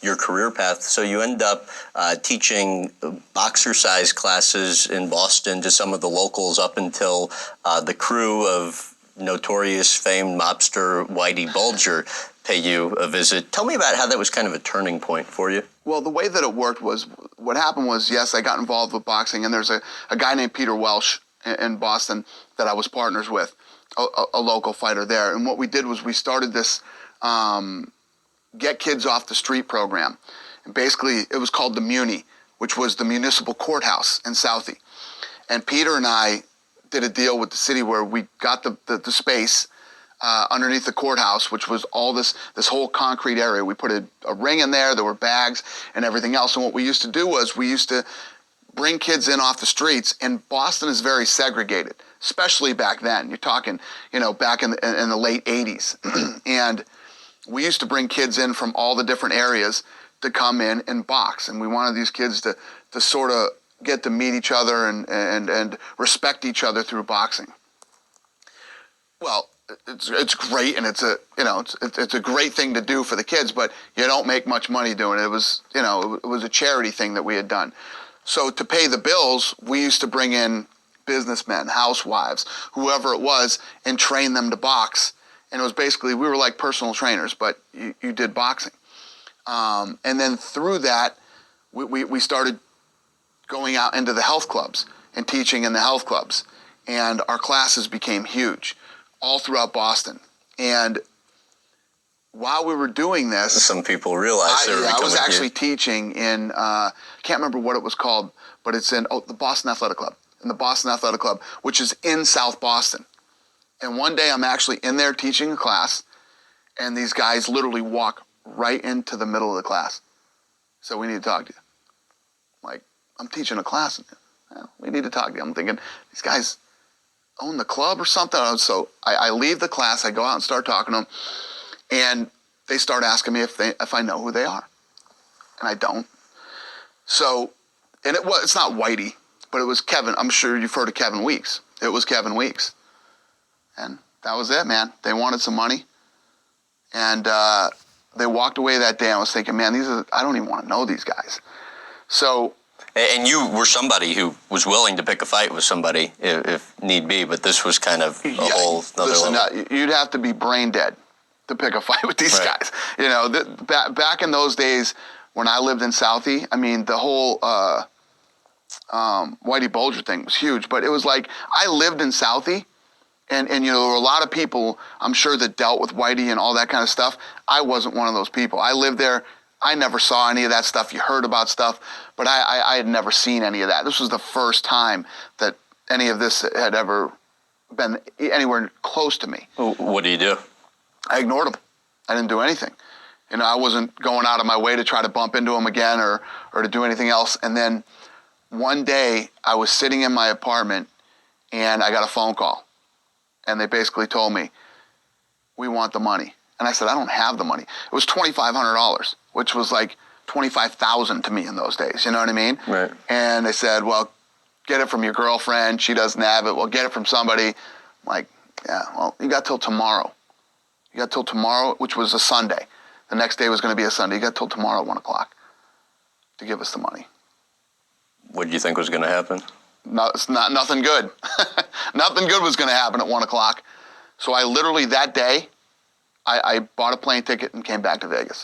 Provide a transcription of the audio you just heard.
your career path. So you end up teaching boxer-size classes in Boston to some of the locals up until the crew of notorious famed mobster Whitey Bulger pay you a visit. Tell me about how that was kind of a turning point for you. Well, the way that it worked was, what happened was, yes, I got involved with boxing, and there's a guy named Peter Welsh in Boston that I was partners with, a local fighter there. And what we did was we started this Get Kids Off the Street program. And basically, it was called the Muni, which was the municipal courthouse in Southie. And Peter and I did a deal with the city where we got the space underneath the courthouse, which was all this whole concrete area. We put a ring in there, there were bags and everything else. And what we used to do was we used to bring kids in off the streets, and Boston is very segregated, especially back then. You're talking, back in the late 80s. And we used to bring kids in from all the different areas to come in and box. And we wanted these kids to sort of get to meet each other and respect each other through boxing. Well, it's great, and it's a great thing to do for the kids, but you don't make much money doing it. It was a charity thing that we had done. So to pay the bills, we used to bring in businessmen, housewives, whoever it was, and train them to box. And it was basically, we were like personal trainers, but you did boxing. And then through that, we started going out into the health clubs and teaching in the health clubs. And our classes became huge all throughout Boston. And while we were doing this, some people realized I was actually teaching in, I can't remember what it was called, but it's in the Boston Athletic Club. In the Boston Athletic Club, which is in South Boston. And one day I'm actually in there teaching a class, and these guys literally walk right into the middle of the class. So we need to talk to you. Like, I'm teaching a class, and we need to talk to you. I'm thinking, these guys own the club or something. So I leave the class, I go out and start talking to them, and they start asking me if I know who they are. And I don't. So, and it's not Whitey, but it was Kevin. I'm sure you've heard of Kevin Weeks. It was Kevin Weeks. And that was it, man. They wanted some money. And they walked away that day. I was thinking, man, I don't even want to know these guys. So. And you were somebody who was willing to pick a fight with somebody if need be, but this was kind of a whole other level. You'd have to be brain dead to pick a fight with these guys. Back in those days when I lived in Southie, I mean, the whole Whitey Bulger thing was huge. But it was like, I lived in Southie, and there were a lot of people, I'm sure, that dealt with Whitey and all that kind of stuff. I wasn't one of those people. I lived there. I never saw any of that stuff. You heard about stuff, but I had never seen any of that. This was the first time that any of this had ever been anywhere close to me. What do you do? I ignored them. I didn't do anything. I wasn't going out of my way to try to bump into them again or to do anything else. And then one day I was sitting in my apartment and I got a phone call. And they basically told me, we want the money. And I said, I don't have the money. It was $2,500, which was like $25,000 to me in those days. You know what I mean? Right. And they said, well, get it from your girlfriend. She doesn't have it. Well, get it from somebody. I'm like, yeah, well, you got till tomorrow. You got till tomorrow, which was a Sunday. The next day was going to be a Sunday. You got till tomorrow at 1 o'clock to give us the money. What did you think was going to happen? No, it's nothing good. Nothing good was going to happen at 1 o'clock. So I literally that day, I bought a plane ticket and came back to Vegas.